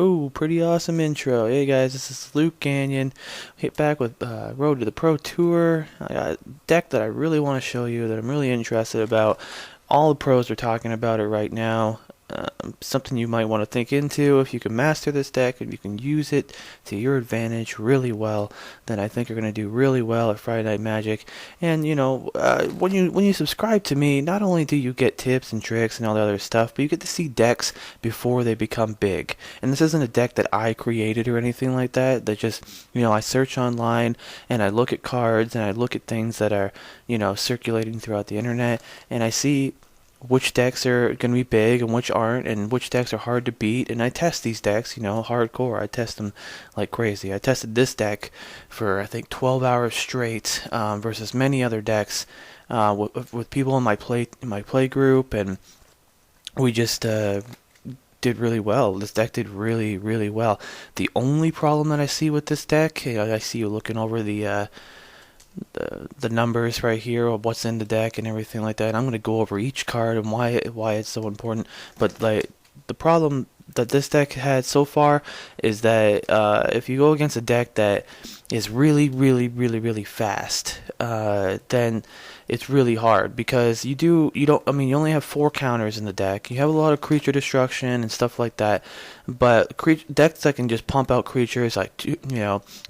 Oh, pretty awesome intro. Hey guys, this is Luke Gagnon. Hit back with Road to the Pro Tour. I got a deck that I really want to show you that I'm really interested about. All the pros are talking about it right now. Something you might want to think into. If you can master this deck, if you can use it to your advantage really well, then I think you're going to do really well at Friday Night Magic. And when you subscribe to me, not only do you get tips and tricks and all the other stuff, but you get to see decks before they become big. And this isn't a deck that I created or anything like that. That just I search online and I look at cards and I look at things that are circulating throughout the internet, and I see which decks are going to be big and which aren't, and which decks are hard to beat, and I test these decks, hardcore. I test them like crazy. I tested this deck for, I think, 12 hours straight versus many other decks with people in my play group, and we just did really well. This deck did really, really well. The only problem that I see with this deck, I see you looking over the numbers right here of what's in the deck and everything like that. I'm going to go over each card and why it's so important. But like the problem that this deck had so far is that if you go against a deck that is really, really, really, really fast, then it's really hard because you only have 4 counters in the deck. You have a lot of creature destruction and stuff like that, but decks that can just pump out creatures like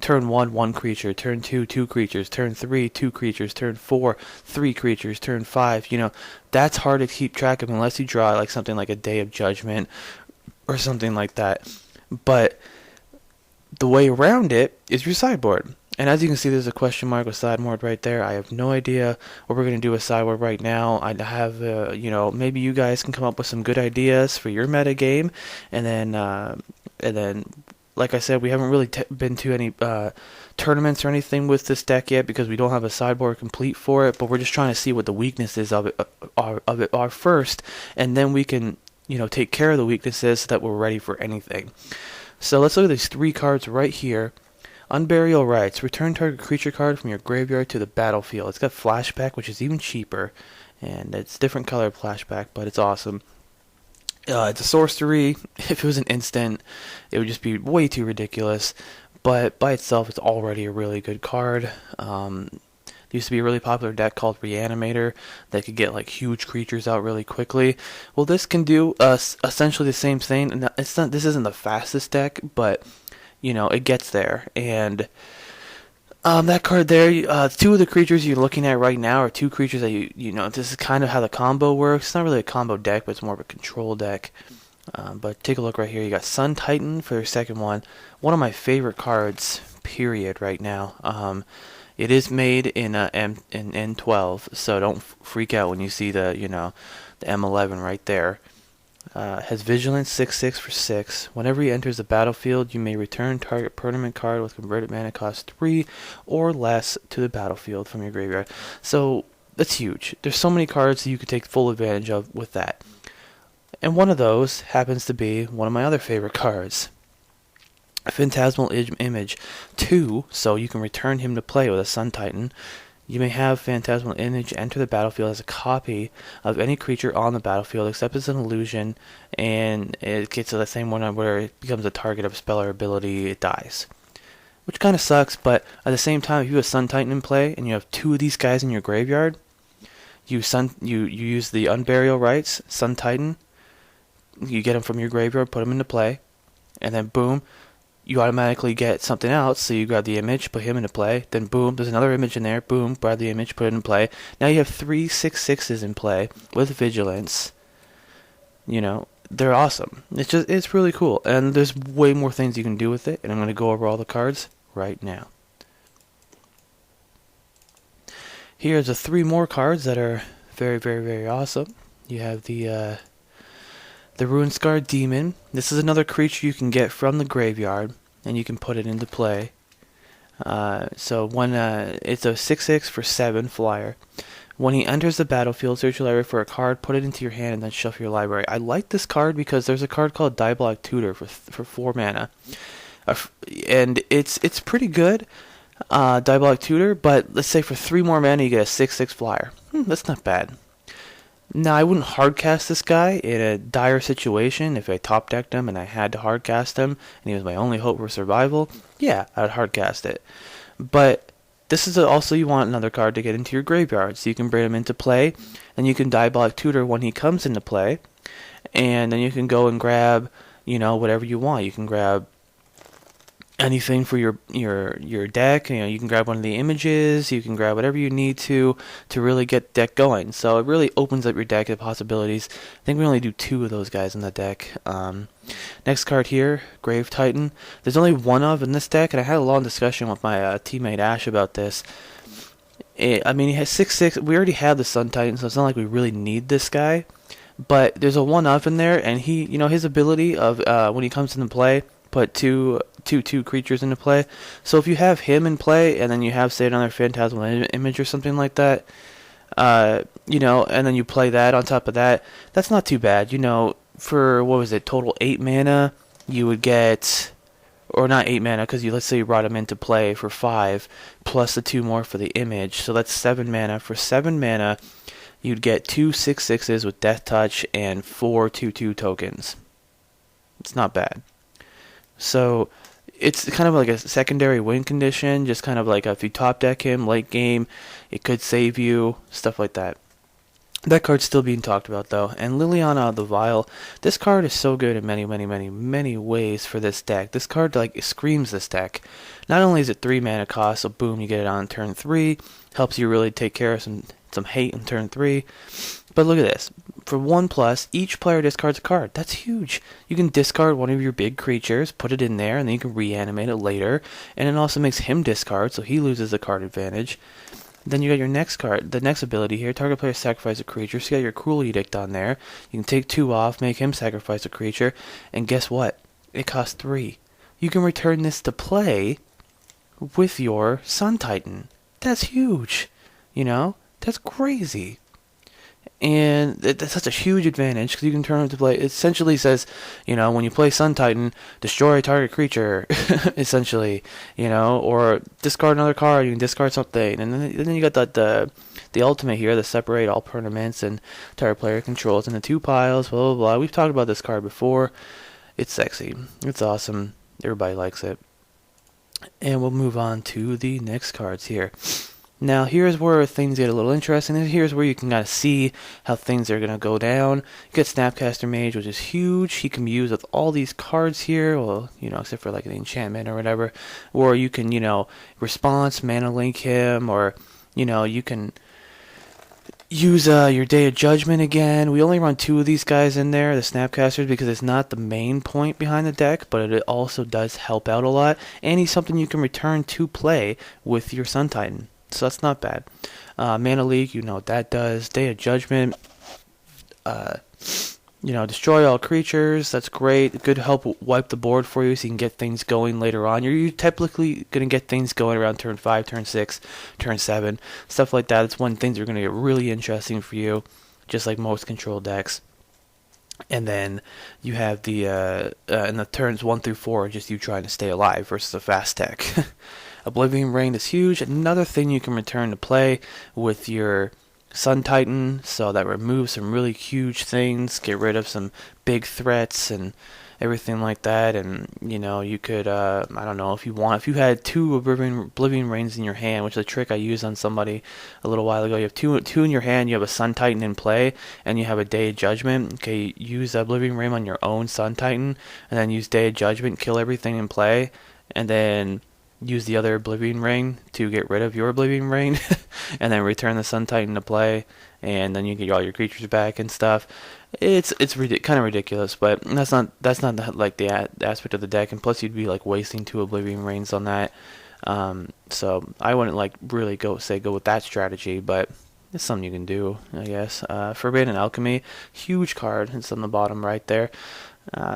turn 1 creature, turn 2 creatures, turn 3 2 creatures, turn 4 3 creatures, turn 5. That's hard to keep track of unless you draw like something like a Day of Judgment or something like that. But the way around it is your sideboard. And as you can see, there's a question mark with sideboard right there. I have no idea what we're going to do with sideboard right now. I have, maybe you guys can come up with some good ideas for your meta game. And then, like I said, we haven't really been to any tournaments or anything with this deck yet because we don't have a sideboard complete for it. But we're just trying to see what the weaknesses of it are first, and then we can, take care of the weaknesses so that we're ready for anything. So let's look at these 3 cards right here. Unburial Rites. Return target creature card from your graveyard to the battlefield. It's got flashback, which is even cheaper, and it's different color flashback, but it's awesome. It's a sorcery. If it was an instant, it would just be way too ridiculous, but by itself, it's already a really good card. There used to be a really popular deck called Reanimator that could get like huge creatures out really quickly. Well, this can do essentially the same thing. And this isn't the fastest deck, but it gets there. And that card there, 2 of the creatures you're looking at right now are 2 creatures that this is kind of how the combo works. It's not really a combo deck, but it's more of a control deck. But take a look right here. You got Sun Titan for your second one. One of my favorite cards, period, right now. It is made in N12, so don't freak out when you see the M11 right there. Has Vigilance 6/6 for 6. Whenever he enters the battlefield, you may return target permanent card with converted mana cost 3 or less to the battlefield from your graveyard. So that's huge. There's so many cards that you could take full advantage of with that. And one of those happens to be one of my other favorite cards. Phantasmal Image 2, so you can return him to play with a Sun Titan. You may have Phantasmal Image enter the battlefield as a copy of any creature on the battlefield, except it's an illusion, and it gets to the same one where it becomes a target of a spell or ability, it dies. Which kind of sucks, but at the same time, if you have Sun Titan in play, and you have 2 of these guys in your graveyard, you use the Unburial Rites, Sun Titan, you get them from your graveyard, put them into play, and then boom, you automatically get something else, so you grab the image, put him into play, then boom, there's another image in there, boom, grab the image, put it in play. Now you have 3 6/6s in play with Vigilance. They're awesome. It's really cool, and there's way more things you can do with it, and I'm going to go over all the cards right now. Here's the 3 more cards that are very, very, very awesome. You have the Runescarred Demon. This is another creature you can get from the graveyard, and you can put it into play. So when it's a 6/6 for 7 flyer. When he enters the battlefield, search your library for a card, put it into your hand, and then shuffle your library. I like this card because there's a card called Diabolic Tutor for 4 mana, and it's pretty good. Diabolic Tutor, but let's say for 3 more mana you get a 6/6 flyer. That's not bad. Now, I wouldn't hardcast this guy in a dire situation. If I top decked him and I had to hardcast him and he was my only hope for survival, yeah, I'd hardcast it. But this is also, you want another card to get into your graveyard, so you can bring him into play, and you can Diabolic Tutor when he comes into play, and then you can go and grab, whatever you want. You can grab anything for your deck. You can grab one of the images, you can grab whatever you need to really get the deck going. So it really opens up your deck to possibilities. I think we only do 2 of those guys in the deck. Next card here, Grave Titan. There's only one of in this deck, and I had a long discussion with my teammate Ash about this. He has 6/6. We already have the Sun Titan, so it's not like we really need this guy. But there's a 1-of in there, and his ability of when he comes into play, put two creatures into play. So if you have him in play, and then you have, say, another Phantasmal Image or something like that, and then you play that on top of that, that's not too bad. For, what was it, total 8 mana, you would get, or not 8 mana, because let's say you brought him into play for 5, plus the 2 more for the image, so that's 7 mana. For 7 mana, you'd get 2 6/6s with Death Touch and 4 2/2 tokens. It's not bad. So it's kind of like a secondary win condition, just kind of like if you top deck him late game, it could save you, stuff like that. That card's still being talked about though. And Liliana the Vile, this card is so good in many, many, many, many ways for this deck. This card screams this deck. Not only is it 3 mana cost, so boom, you get it on turn 3, helps you really take care of some hate in turn 3. But look at this. For 1+, each player discards a card. That's huge. You can discard one of your big creatures, put it in there, and then you can reanimate it later. And it also makes him discard, so he loses the card advantage. Then you got your next card, the next ability here. Target player sacrifice a creature. So you got your Cruel Edict on there. You can take 2 off, make him sacrifice a creature. And guess what? It costs 3. You can return this to play with your Sun Titan. That's huge. That's crazy. And that's such a huge advantage because you can turn it to play. It essentially says, when you play Sun Titan, destroy a target creature, essentially, or discard another card. You can discard something, and then you got the ultimate here, the separate all permanents and target player controls into 2 piles. Blah blah blah. We've talked about this card before. It's sexy. It's awesome. Everybody likes it. And we'll move on to the next cards here. Now, here's where things get a little interesting. Here's where you can kind of see how things are going to go down. You get Snapcaster Mage, which is huge. He can be used with all these cards here, well, except for like an enchantment or whatever. Or you can, response, mana link him, or, you can use your Day of Judgment again. We only run 2 of these guys in there, the Snapcasters, because it's not the main point behind the deck, but it also does help out a lot. And he's something you can return to play with your Sun Titan. So that's not bad. Mana Leak, what that does. Day of Judgment, destroy all creatures. That's great. Good help wipe the board for you so you can get things going later on. You're typically going to get things going around turn 5, turn 6, turn 7. Stuff like that. It's when things are going to get really interesting for you, just like most control decks. And then you have the in the turns 1 through 4, just you trying to stay alive versus a fast tech. Oblivion Ring is huge. Another thing you can return to play with your Sun Titan, so that removes some really huge things, get rid of some big threats and everything like that. And you could I don't know, if you had 2 Oblivion Rings in your hand, which is a trick I used on somebody a little while ago. You have two in your hand, you have a Sun Titan in play, and you have a Day of Judgment. Okay, use Oblivion Ring on your own Sun Titan, and then use Day of Judgment, kill everything in play, and then use the other Oblivion Ring to get rid of your Oblivion Ring, and then return the Sun Titan to play, and then you get all your creatures back and stuff. It's kind of ridiculous, but that's not the aspect of the deck, and plus you'd be wasting 2 Oblivion Rings on that. So I wouldn't really go with that strategy, but it's something you can do, I guess. Forbidden Alchemy, huge card. It's on the bottom right there.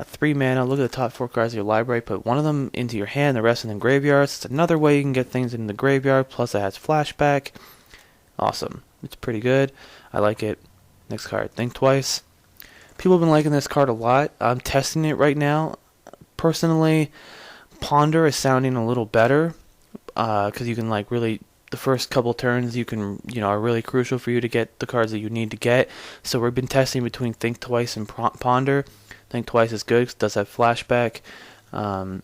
3 mana. Look at the top 4 cards of your library. Put one of them into your hand, the rest in the graveyard. It's another way you can get things in the graveyard. Plus, it has flashback. Awesome. It's pretty good. I like it. Next card. Think Twice. People have been liking this card a lot. I'm testing it right now. Personally, Ponder is sounding a little better because you can really the first couple turns are really crucial for you to get the cards that you need to get. So we've been testing between Think Twice and Ponder. Think Twice is good because it does have flashback. Then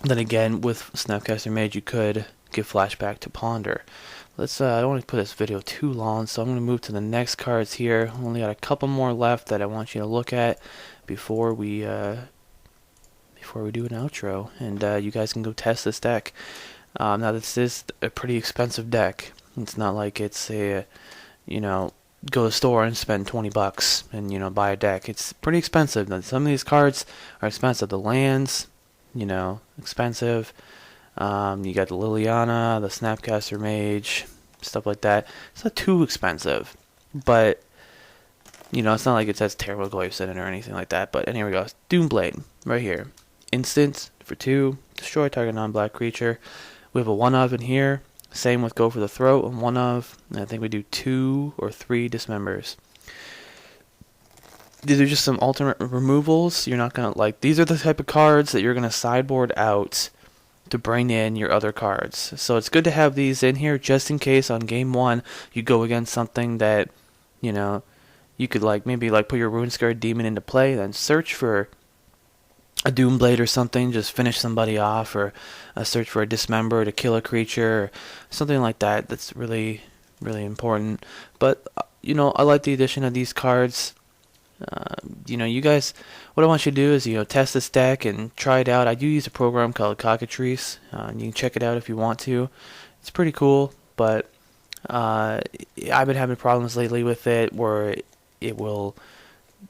again, with Snapcaster Mage, you could give flashback to Ponder. Let's. I don't want to put this video too long, so I'm going to move to the next cards here. Only got a couple more left that I want you to look at before we do an outro, and you guys can go test this deck. Now this is a pretty expensive deck. It's not like it's a, go to the store and spend $20 and buy a deck. It's pretty expensive. Now, some of these cards are expensive. The lands, expensive. You got the Liliana, the Snapcaster Mage, stuff like that. It's not too expensive, but it's not like it says terrible glaives in it or anything like that. But here we go. Doomblade right here. Instant for 2, destroy target non-black creature. We have a 1-of in here. Same with Go for the Throat and 1-of. And I think we do 2 or 3 dismembers. These are just some alternate removals. You're not gonna these are the type of cards that you're gonna sideboard out to bring in your other cards. So it's good to have these in here just in case on game 1 you go against something that you could maybe put your Rune Scarred Demon into play, then search for a Doomblade or something, just finish somebody off, or search for a Dismember to kill a creature, or something like that. That's really, really important. But I like the addition of these cards. You guys, what I want you to do is test this deck and try it out. I do use a program called Cockatrice. You can check it out if you want to. It's pretty cool, but I've been having problems lately with it where it will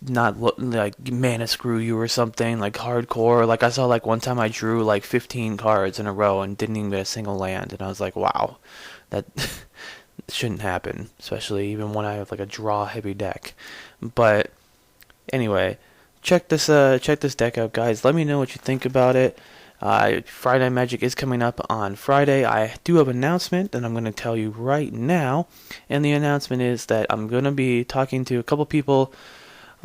not look like mana screw you or something hardcore. I saw one time I drew 15 cards in a row and didn't even get a single land, and I was like, wow, that shouldn't happen, especially even when I have a draw heavy deck. But anyway, check this deck out, guys. Let me know what you think about it. Friday Night Magic is coming up on Friday. I do have an announcement that I'm going to tell you right now, and the announcement is that I'm going to be talking to a couple people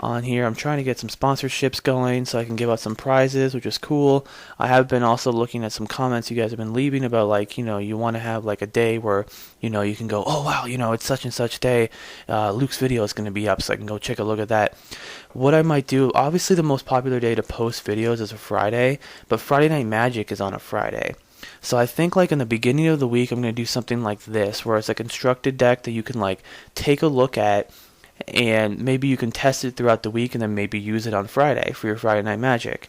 on here. I'm trying to get some sponsorships going so I can give out some prizes, which is cool. I have been also looking at some comments you guys have been leaving about you want to have a day where you can go, oh wow, it's such and such day, Luke's video is going to be up, so I can go check a look at that. What I might do, obviously the most popular day to post videos is a Friday, but Friday Night Magic is on a Friday. So I think in the beginning of the week I'm going to do something like this, where it's a constructed deck that you can take a look at, and maybe you can test it throughout the week and then maybe use it on Friday for your Friday Night Magic.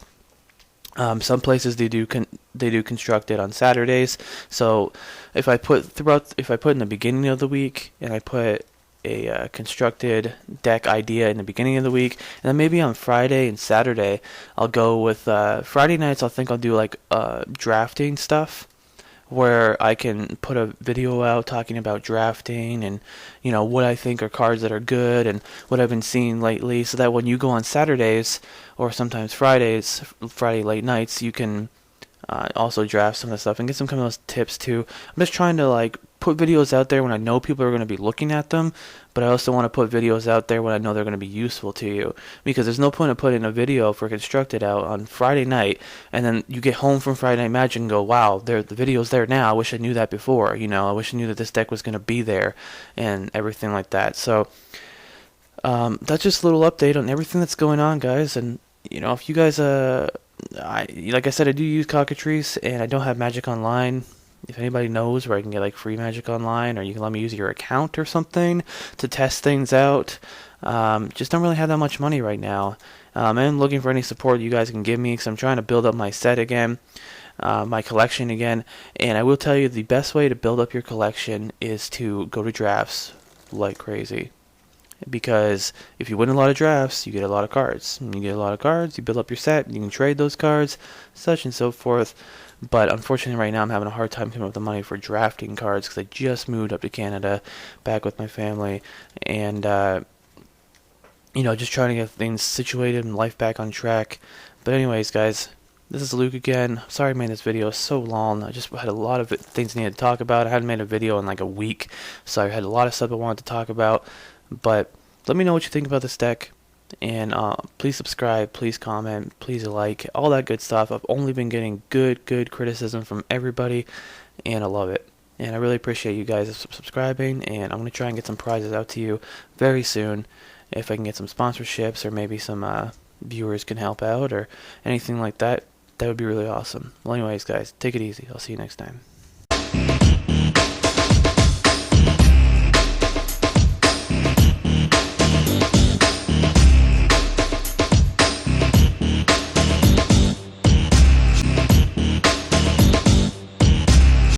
Some places they do construct it on Saturdays. So if I put in the beginning of the week and I put a constructed deck idea in the beginning of the week, and then maybe on Friday and Saturday I'll go with Friday nights. I'll do drafting stuff, where I can put a video out talking about drafting and what I think are cards that are good and what I've been seeing lately, so that when you go on Saturdays or sometimes Friday late nights, you can also draft some of the stuff and get some kind of those tips too. I'm just trying to put videos out there when I know people are going to be looking at them, but I also want to put videos out there when I know they're going to be useful to you, because there's no point in putting a video for Constructed out on Friday night and then you get home from Friday Night Magic and go, wow, the video's there now, I wish I knew that before, I wish I knew that this deck was going to be there and everything like that. So that's just a little update on everything that's going on, guys. And if you guys like I said, I do use Cockatrice and I don't have Magic Online. If anybody knows where I can get free Magic Online, or you can let me use your account or something to test things out, just don't really have that much money right now. I'm looking for any support you guys can give me, because I'm trying to build up my set again, my collection again. And I will tell you, the best way to build up your collection is to go to drafts like crazy. Because if you win a lot of drafts, you get a lot of cards. And you get a lot of cards, you build up your set, you can trade those cards, such and so forth. But unfortunately right now I'm having a hard time coming up with the money for drafting cards, because I just moved up to Canada back with my family, and just trying to get things situated and life back on track. But anyways, guys, this is Luke again. Sorry I made this video so long. I just had a lot of things I needed to talk about. I hadn't made a video in a week, so I had a lot of stuff I wanted to talk about. But let me know what you think about this deck, and please subscribe, please comment, please like, all that good stuff. I've only been getting good criticism from everybody, and I love it. And I really appreciate you guys subscribing, and I'm going to try and get some prizes out to you very soon. If I can get some sponsorships, or maybe some viewers can help out, or anything like that, that would be really awesome. Well, anyways, guys, take it easy. I'll see you next time.